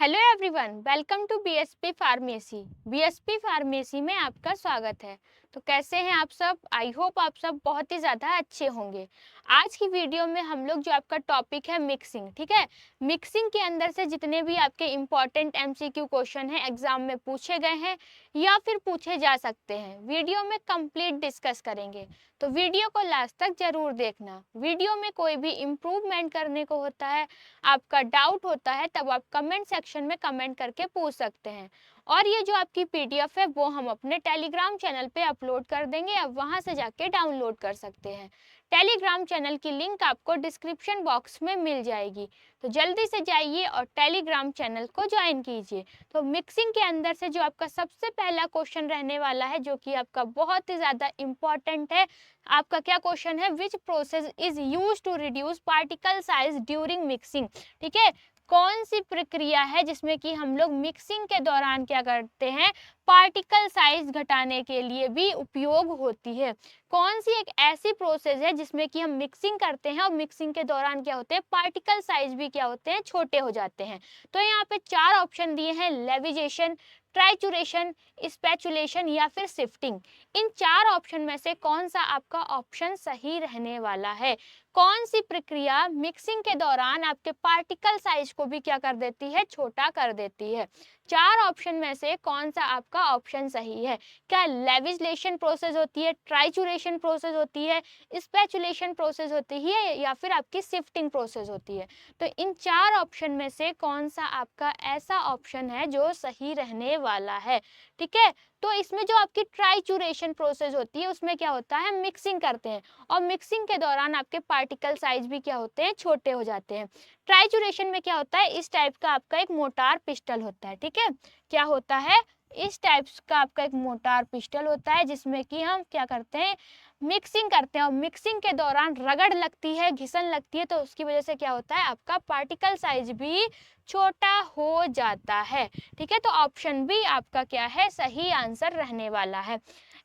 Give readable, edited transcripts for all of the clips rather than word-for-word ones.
Hello everyone, welcome to BSP pharmacy. BSP pharmacy में आपका स्वागत है। तो कैसे हैं आप सब? आई होप आप सब बहुत ही ज़्यादा अच्छे होंगे। आज की वीडियो में हम लोग जो आपका टॉपिक है मिक्सिंग, ठीक है। मिक्सिंग के अंदर से जितने भी आपके इम्पॉर्टेंट एमसीक्यू क्वेश्चन हैं एग्जाम में पूछे गए हैं या फिर पूछे जा सकते हैं, वीडियो में कंप्लीट डिस्कस करेंगे। तो वीडियो को लास्ट तक जरूर देखना। वीडियो में कोई भी इम्प्रूवमेंट करने को होता है, आपका डाउट होता है, तब आप कमेंट सेक्शन में कमेंट करके पूछ सकते हैं। और ये जो आपकी पीडीएफ है वो हम अपने टेलीग्राम चैनल पे अपलोड कर देंगे, आप वहां से जाके डाउनलोड कर सकते हैं। टेलीग्राम चैनल की लिंक आपको डिस्क्रिप्शन बॉक्स में मिल जाएगी, तो जल्दी से जाइए और टेलीग्राम चैनल को ज्वाइन कीजिए। तो मिक्सिंग के अंदर से जो आपका सबसे पहला क्वेश्चन रहने वाला है, जो कि आपका बहुत ही ज़्यादा इम्पॉर्टेंट है, आपका क्या क्वेश्चन है? Which process is use to reduce particle size during mixing. ठीक है, कौन सी प्रक्रिया है जिसमें कि हम लोग मिक्सिंग के दौरान क्या करते हैं, पार्टिकल साइज घटाने के लिए भी उपयोग होती है। कौन सी एक ऐसी प्रोसेस है जिसमें कि हम मिक्सिंग करते हैं और मिक्सिंग के दौरान क्या होते हैं, पार्टिकल साइज भी क्या होते हैं, छोटे हो जाते हैं। तो यहाँ पे चार ऑप्शन दिए हैं, लेविजेशन, ट्राइचुरेशन, स्पैचुलेशन या फिर शिफ्टिंग। इन चार ऑप्शन में से कौन सा आपका ऑप्शन सही रहने वाला है? कौन सी प्रक्रिया मिक्सिंग के दौरान आपके पार्टिकल साइज को भी क्या कर देती है, छोटा कर देती है? चार ऑप्शन में से कौन सा आपका ऑप्शन सही है? क्या लेविसलेशन प्रोसेस होती है, ट्राइचुरेशन प्रोसेस होती है, स्पैचुलेशन प्रोसेस होती है या फिर आपकी शिफ्टिंग प्रोसेस होती है? तो इन चार ऑप्शन में से कौन सा आपका ऐसा ऑप्शन है जो सही रहने वाला है? ठीक है, तो इसमें जो आपकी ट्राइचुरेशन प्रोसेस होती है उसमें क्या होता है, मिक्सिंग करते हैं और मिक्सिंग के दौरान आपके पार्टिकल साइज भी क्या होते हैं, छोटे हो जाते हैं। ट्राइचुरेशन में क्या होता है, इस टाइप का आपका एक मोटार पिस्टल होता है। ठीक है, क्या होता है, इस टाइप का आपका एक मोटार पिस्टल होता है जिसमें कि हम क्या करते हैं, मिक्सिंग करते हैं और मिक्सिंग के दौरान रगड़ लगती है, घिसन लगती है, तो उसकी वजह से क्या होता है, आपका पार्टिकल साइज भी छोटा हो जाता है। ठीक है, तो ऑप्शन बी आपका क्या है, सही आंसर रहने वाला है।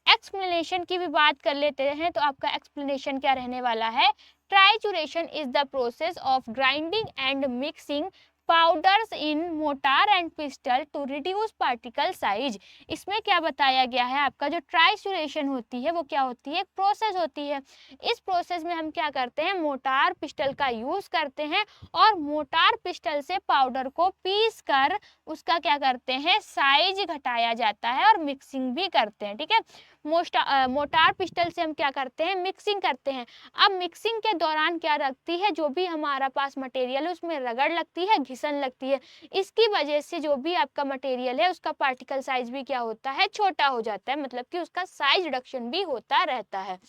एक्सप्लेनेशन की भी बात कर लेते हैं, तो आपका एक्सप्लेनेशन क्या रहने वाला है? Trituration is the process of grinding and mixing powders in mortar and pestle to reduce particle size. इसमें क्या बताया गया है, आपका जो ट्राइचुरेशन होती है वो क्या होती है, एक प्रोसेस होती है। इस प्रोसेस में हम क्या करते हैं, मोटार पिस्टल का यूज करते हैं और मोटार पिस्टल से पाउडर को पीस कर उसका क्या करते हैं, साइज घटाया जाता है और मिक्सिंग भी करते हैं। ठीक है, मोटार पिस्टल से हम क्या करते हैं, मिक्सिंग करते हैं। अब मिक्सिंग के दौरान क्या लगती है, जो भी हमारा पास मटेरियल है उसमें रगड़ लगती है, घिसन लगती है। इसकी वजह से जो भी आपका मटेरियल है उसका पार्टिकल साइज भी क्या होता है, छोटा हो जाता है, मतलब कि उसका साइज रिडक्शन भी होता रहता है।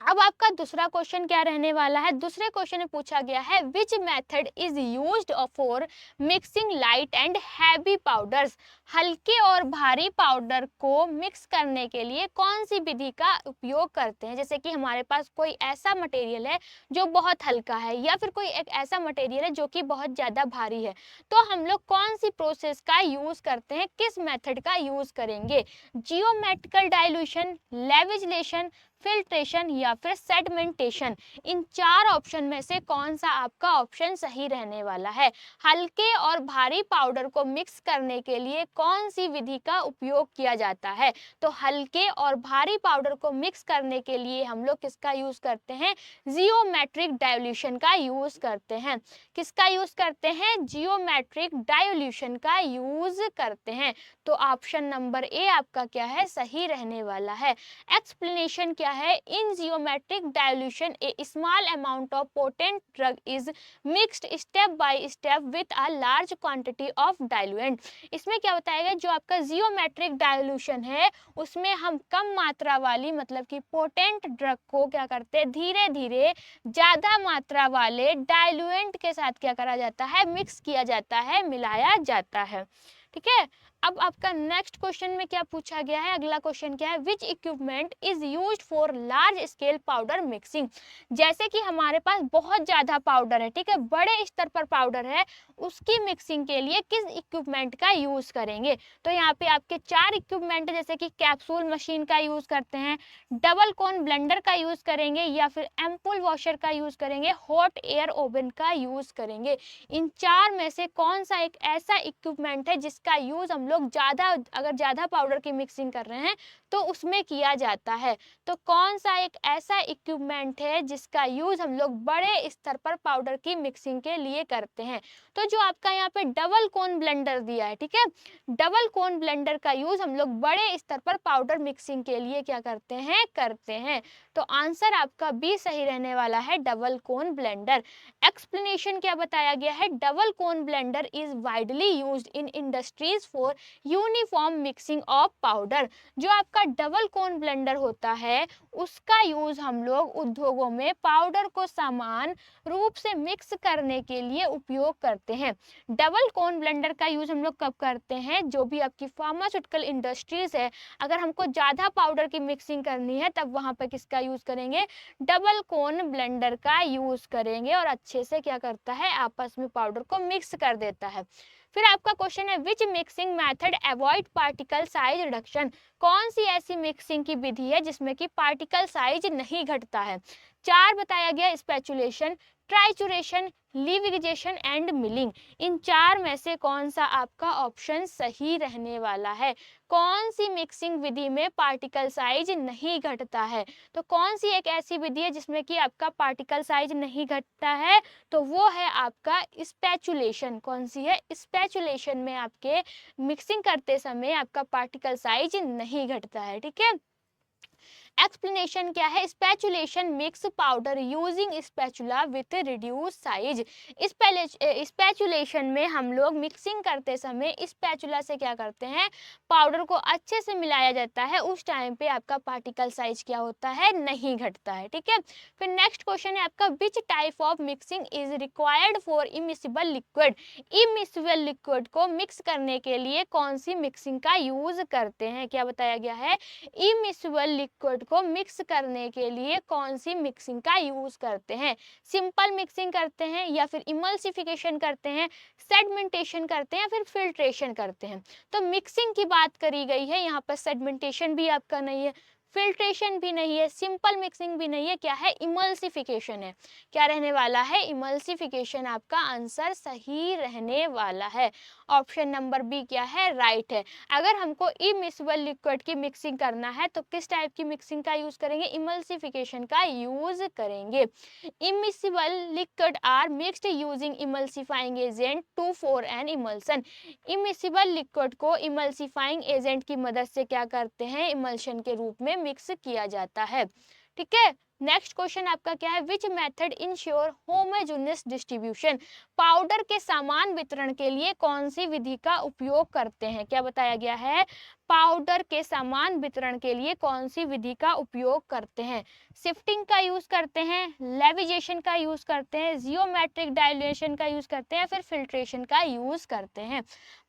अब आपका दूसरा क्वेश्चन क्या रहने वाला है? दूसरे क्वेश्चन में पूछा गया है, which method is used for mixing light and heavy powders. हल्के और भारी पाउडर को मिक्स करने के लिए कौन सी विधि का उपयोग करते हैं? जैसे कि हमारे पास कोई ऐसा मटेरियल है जो बहुत हल्का है या फिर कोई एक ऐसा मटेरियल है जो कि बहुत ज़्यादा भारी है, तो हम लोग कौन सी प्रोसेस का यूज़ करते हैं, किस मेथड का यूज़ करेंगे? जियोमेट्रिकल डाइल्यूशन, लेविसलेशन, फिल्ट्रेशन या फिर सेडिमेंटेशन। इन चार ऑप्शन में से कौन सा आपका ऑप्शन सही रहने वाला है? हल्के और भारी पाउडर को मिक्स करने के लिए कौन सी विधि का उपयोग किया जाता है? तो हल्के और भारी पाउडर को मिक्स करने के लिए हम लोग किसका यूज करते हैं, जियोमेट्रिक डाइल्यूशन का यूज करते हैं। किसका यूज करते हैं, जियोमेट्रिक डाइल्यूशन का यूज करते हैं। तो ऑप्शन नंबर ए आपका क्या है, सही रहने वाला है। एक्सप्लेनेशन क्या है, in geometric dilution a small amount of potent drug is mixed step by step with a large quantity of diluent. इसमें क्या बताया गया, जो आपका जियोमेट्रिक डाइल्यूशन है उसमें हम कम मात्रा वाली, मतलब कि पोटेंट ड्रग को क्या करते हैं, धीरे धीरे ज्यादा मात्रा वाले डाइल्यूएंट के साथ क्या करा जाता है, मिक्स किया जाता है, मिलाया जाता है। ठीक है, अब आपका नेक्स्ट क्वेश्चन में क्या पूछा गया है, अगला क्वेश्चन क्या है, which equipment is used for large scale powder mixing. जैसे कि हमारे पास बहुत ज्यादा पाउडर है, ठीक है, बड़े स्तर पर पाउडर है, उसकी मिक्सिंग के लिए किस इक्विपमेंट का यूज करेंगे। तो यहाँ पे आपके 4 इक्विपमेंट है, जैसे कि कैप्सूल मशीन का यूज करते हैं, डबल कोन ब्लेंडर का यूज करेंगे, या फिर एम्पुल वॉशर का यूज करेंगे, हॉट एयर ओवन का यूज करेंगे। इन 4 में से कौन सा एक ऐसा इक्विपमेंट है जिसका यूज हम लोग अगर ज्यादा पाउडर की मिक्सिंग कर रहे हैं तो उसमें किया जाता है। तो कौन सा एक ऐसा इक्विपमेंट है जिसका यूज हम लोग बड़े स्तर पर पाउडर की मिक्सिंग के लिए करते हैं। तो जो आपका यहाँ पे डबल कोन ब्लेंडर दिया है, ठीक है, डबल कोन ब्लेंडर का यूज हम लोग बड़े स्तर पर पाउडर मिक्सिंग के लिए क्या करते हैं। तो आंसर आपका बी सही रहने वाला है, डबल कोन ब्लेंडर। एक्सप्लेनेशन क्या बताया गया है, double cone blender is widely used in industries for uniform mixing of powder. जो आपका डबल कोन ब्लेंडर होता है उसका यूज हम लोग उद्योगों में पाउडर को समान रूप से मिक्स करने के लिए उपयोग करते हैं। डबल कोन ब्लेंडर का यूज हम लोग कब करते हैं, जो भी आपकी फार्मास्यूटिकल इंडस्ट्रीज है, अगर हमको ज्यादा पाउडर की मिक्सिंग करनी है तब वहां पर किसका यूज करेंगे, डबल कोन ब्लेंडर का यूज करेंगे, और अच्छे से क्या करता है, आपस में पाउडर को मिक्स कर देता है। फिर आपका क्वेश्चन है, which mixing method avoid particle size reduction. कौन सी ऐसी मिक्सिंग की विधि है जिसमें कि पार्टिकल साइज नहीं घटता है। 4 बताया गया, स्पैचुलेशन, ट्राइचुरेशन, लीविगेशन एंड मिलिंग। इन 4 में से कौन सा आपका ऑप्शन सही रहने वाला है। कौन सी मिक्सिंग विधि में पार्टिकल साइज नहीं घटता है। तो कौन सी एक ऐसी विधि है जिसमें कि आपका पार्टिकल साइज नहीं घटता है, तो वो है आपका स्पैचुलेशन। कौन सी है, स्पैचुलेशन में आपके मिक्सिंग करते समय आपका पार्टिकल साइज नहीं घटता है, ठीक है। एक्सप्लेनेशन क्या है, spatulation mix powder using spatula with reduce size. Spatulation में हम लोग मिक्सिंग करते समय स्पैचुला से क्या करते हैं, पाउडर को अच्छे से मिलाया जाता है, उस टाइम पे आपका पार्टिकल साइज क्या होता है, नहीं घटता है, ठीक है। फिर नेक्स्ट क्वेश्चन है आपका, which type of mixing is required for immiscible liquid. Immiscible liquid को मिक्स करने के लिए कौन सी मिक्सिंग का यूज करते हैं, क्या बताया गया है, इमिसिबल लिक्विड को मिक्स करने के लिए कौन सी मिक्सिंग का यूज करते हैं। सिंपल मिक्सिंग करते हैं, या फिर इमल्सिफिकेशन करते हैं, सेडमेंटेशन करते हैं, या फिर फिल्ट्रेशन करते हैं। तो मिक्सिंग की बात करी गई है, यहाँ पर सेडमेंटेशन भी आपका नहीं है, फिल्ट्रेशन भी नहीं है, सिंपल मिक्सिंग भी नहीं है, क्या है, इमल्सिफिकेशन है। क्या रहने वाला है, इमल्सिफिकेशन आपका आंसर सही रहने वाला है। ऑप्शन नंबर बी क्या है, राइट है। अगर हमको इमिसिबल लिक्विड की मिक्सिंग करना है तो किस टाइप की मिक्सिंग का यूज करेंगे, इमल्सिफिकेशन का यूज करेंगे। Immiscible liquid are mixed using emulsifying agent to for an emulsion. Immiscible liquid को इमल्सिफाइंग एजेंट की मदद से क्या करते हैं, इमल्शन के रूप में मिक्स किया जाता है, ठीक है। नेक्स्ट क्वेश्चन आपका क्या है, which method ensure homogeneous distribution. Powder के समान वितरण के लिए कौन सी विधि का उपयोग करते हैं, क्या बताया गया है, पाउडर के समान वितरण के लिए कौन सी विधि का उपयोग करते हैं। शिफ्टिंग का यूज करते हैं, लेविगेशन का यूज करते हैं, जियोमेट्रिक डाइल्यूशन का यूज करते हैं, फिर फिल्ट्रेशन का यूज करते हैं।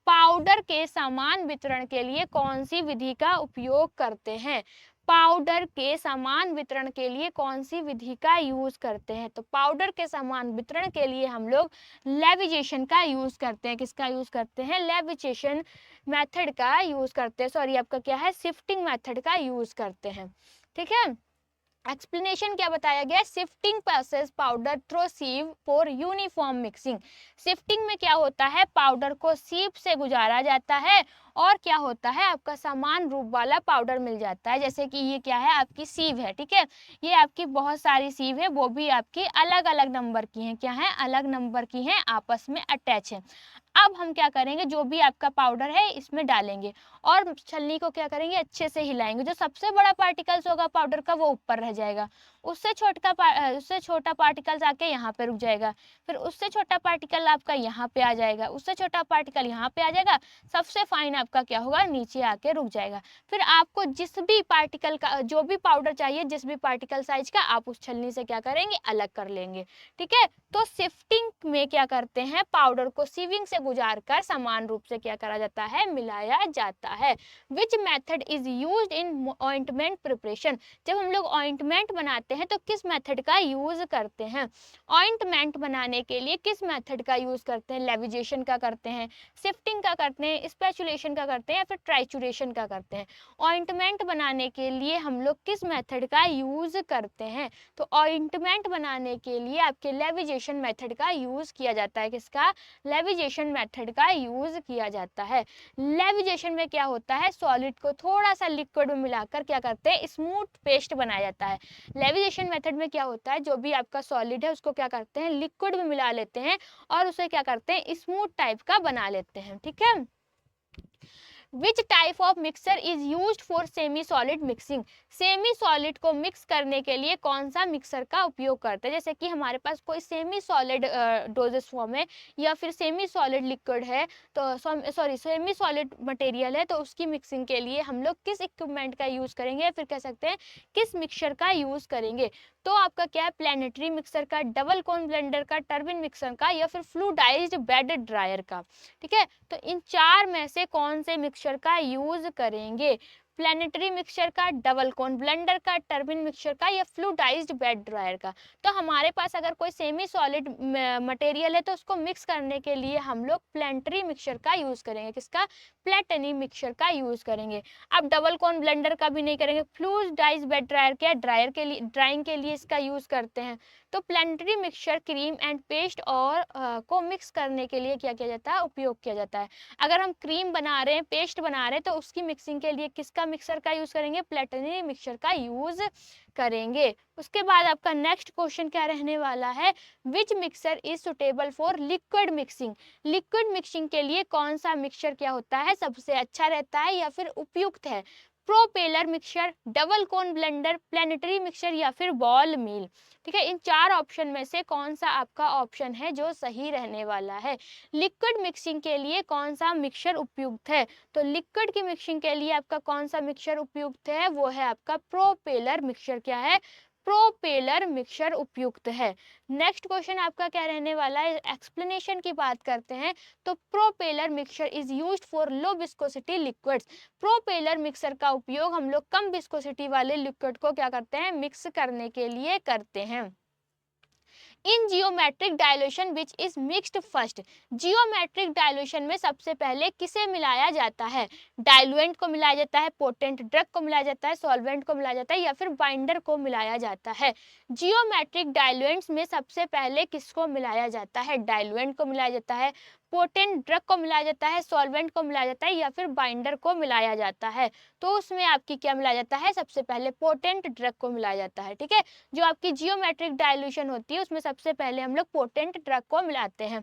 पाउडर के समान वितरण के लिए कौन सी विधि का उपयोग करते हैं। पाउडर के समान वितरण के लिए कौन सी विधि का यूज करते हैं। तो पाउडर के समान वितरण के लिए हम लोग लेविगेशन का यूज करते हैं। किसका यूज करते हैं, लेविगेशन मेथड का यूज करते हैं, सॉरी आपका क्या है, शिफ्टिंग मेथड का यूज करते हैं, ठीक है। एक्सप्लेनेशन क्या बताया गया, shifting process powder through sieve for uniform mixing. Shifting में क्या होता है, पाउडर को सीव से गुजारा जाता है और क्या होता है, आपका समान रूप वाला पाउडर मिल जाता है। जैसे कि ये क्या है, आपकी सीव है, ठीक है, ये आपकी बहुत सारी सीव है, वो भी आपकी अलग अलग नंबर की हैं, क्या है, अलग नंबर की हैं, आपस में अटैच है। अब हम क्या करेंगे, जो भी आपका पाउडर है इसमें डालेंगे और छलनी को क्या करेंगे, अच्छे से हिलाएंगे। जो सबसे बड़ा पार्टिकल्स होगा पाउडर का वो ऊपर रह जाएगा, उससे छोटा पार्टिकल जाके यहाँ पे रुक जाएगा, फिर उससे छोटा पार्टिकल आपका यहाँ पे आ जाएगा, उससे छोटा पार्टिकल यहाँ पे आ जाएगा, सबसे फाइन आपका क्या होगा, नीचे आके रुक जाएगा। फिर आपको जिस भी पार्टिकल का जो भी पाउडर चाहिए, जिस भी पार्टिकल साइज का, आप उस छलनी से क्या करेंगे, अलग कर लेंगे। ठीक है, तो सिफ्टिंग में क्या करते हैं, पाउडर को सीविंग से गुजार कर समान रूप से क्या करा जाता है, मिलाया जाता है। Which method is used in ointment preparation, जब हम लोग ऑइंटमेंट बनाते हैं तो किस मेथड का यूज करते हैं। ऑइंटमेंट बनाने के लिए किस मेथड का यूज करते हैं, लेविजेशन का करते हैं, सिफ्टिंग का करते हैं, स्पेचुलेशन का करते हैं, या फिर ट्राइचुरेशन का करते हैं। ऑइंटमेंट बनाने के लिए हम लोग किस मेथड का यूज करते हैं, तो ऑइंटमेंट बनाने के लिए आपके लेविजेशन मेथड का यूज किया जाता है। किसका, लेविजेशन मेथड का यूज किया जाता है। लेविजेशन में क्या होता है, सॉलिड को थोड़ा सा लिक्विड में मिलाकर क्या करते हैं, स्मूथ पेस्ट बनाया जाता है। लेविजेशन मेथड में क्या होता है, जो भी आपका सॉलिड है उसको क्या करते हैं, लिक्विड में मिला लेते हैं और उसे क्या करते हैं, स्मूथ टाइप का बना लेते हैं। ठीक है, which type of mixer is used for semi solid mixing, semi solid को मिक्स करने के लिए कौन सा मिक्सर का उपयोग करते हैं। जैसे कि हमारे पास कोई सेमी सॉलिड डोजेस फॉर्म है या फिर सेमी सॉलिड लिक्विड है, तो सेमी सॉलिड मटेरियल है, तो उसकी मिक्सिंग के लिए हम लोग किस इक्विपमेंट का यूज करेंगे, या फिर कह सकते हैं किस मिक्सर का यूज करेंगे। तो आपका क्या है, प्लैनेटरी मिक्सर का, डबल कोन ब्लेंडर का, टर्बिन मिक्सर का, या फिर फ्लूइडाइज्ड बेड ड्रायर का। ठीक है, तो इन चार में से कौन से मिक्सचर का यूज करेंगे, प्लैनेटरी मिक्सचर का, डबल कोन ब्लेंडर का, टर्बिन मिक्सचर का, या फ्लूइडाइज्ड बेड ड्रायर का। तो हमारे पास अगर कोई सेमी सॉलिड मटेरियल है तो उसको मिक्स करने के लिए हम लोग प्लैनेटरी मिक्सचर का यूज करेंगे। किसका, प्लेटनी मिक्सचर का यूज करेंगे। अब डबल कोन ब्लेंडर का भी नहीं करेंगे। फ्लूइडाइज्ड बेड ड्रायर क्या, ड्रायर के लिए, ड्राइंग के लिए इसका यूज करते हैं। तो planetary mixture cream and paste और को मिक्स करने के लिए क्या किया जाता है, उपयोग किया जाता है। अगर हम क्रीम बना रहे हैं, पेस्ट बना रहे हैं, तो उसकी मिक्सिंग के लिए किसका मिक्सर का यूज करेंगे, प्लेटनी मिक्सचर का यूज करेंगे। उसके बाद आपका नेक्स्ट क्वेश्चन क्या रहने वाला है, which mixer is suitable for liquid mixing, liquid mixing के लिए कौन सा मिक्सचर क्या होता है, सबसे अच्छा रहता है या फिर उपयुक्त है। प्रोपेलर मिक्सचर, डबल कोन ब्लेंडर, प्लैनेटरी मिक्सचर, या फिर बॉल मिल। ठीक है, इन चार ऑप्शन में से कौन सा आपका ऑप्शन है जो सही रहने वाला है। लिक्विड मिक्सिंग के लिए कौन सा मिक्सचर उपयुक्त है, तो लिक्विड की मिक्सिंग के लिए आपका कौन सा मिक्सचर उपयुक्त है, वो है आपका प्रोपेलर मिक्सचर। क्या है, प्रोपेलर मिक्सचर उपयुक्त है। नेक्स्ट क्वेश्चन आपका क्या रहने वाला है, एक्सप्लेनेशन की बात करते हैं। तो propeller mixture is used for low viscosity liquids, propeller mixer का उपयोग हम लोग कम विस्कोसिटी वाले लिक्विड को क्या करते हैं, मिक्स करने के लिए करते हैं। In geometric dilution which is mixed first, geometric dilution में सबसे पहले किसे मिलाया जाता है, डाइल्यूएंट को मिलाया जाता है, पोटेंट ड्रग को मिलाया जाता है, सॉल्वेंट को मिलाया जाता है, या फिर बाइंडर को मिलाया जाता है। जियोमेट्रिक डाइल्यूएंट्स में सबसे पहले किसको मिलाया जाता है, डाइल्यूएंट को मिलाया जाता है, पोटेंट ड्रग को मिलाया जाता है, सॉल्वेंट को मिलाया जाता है, या फिर बाइंडर को मिलाया जाता है। तो उसमें आपकी क्या मिलाया जाता है, सबसे पहले पोटेंट ड्रग को मिलाया जाता है। ठीक है, जो आपकी जियोमेट्रिक डाइल्यूशन होती है उसमें सबसे पहले हम लोग पोटेंट ड्रग को मिलाते हैं।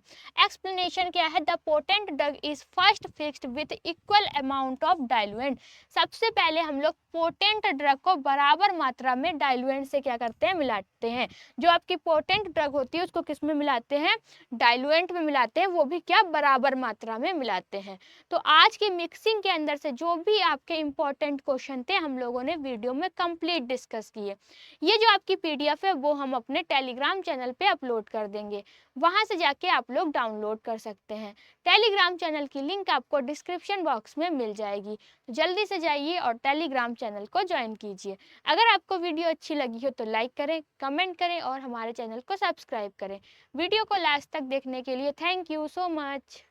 एक्सप्लेनेशन क्या है, the potent drug is first fixed with equal amount of diluent, सबसे पहले हम लोग पोटेंट ड्रग को बराबर मात्रा में डाइल्यूएंट से क्या करते हैं, मिलाते हैं। जो आपकी पोटेंट ड्रग होती है उसको किस में मिलाते हैं, डाइल्यूएंट में मिलाते हैं, वो भी क्या, बराबर मात्रा में मिलाते हैं। तो आज की मिक्सिंग के अंदर से जो भी आपके इंपॉर्टेंट क्वेश्चन थे हम लोगों ने वीडियो में कंप्लीट डिस्कस किए। ये जो आपकी पीडीएफ है वो हम अपने टेलीग्राम चैनल पे अपलोड कर देंगे, वहां से जाके आप लोग डाउनलोड कर सकते हैं। टेलीग्राम चैनल की लिंक आपको डिस्क्रिप्शन बॉक्स में मिल जाएगी, तो जल्दी से जाइए और टेलीग्राम चैनल को ज्वाइन कीजिए। अगर आपको वीडियो अच्छी लगी हो तो लाइक करें, कमेंट करें और हमारे चैनल को सब्सक्राइब करें। वीडियो को लास्ट तक देखने के लिए थैंक यू सो मच।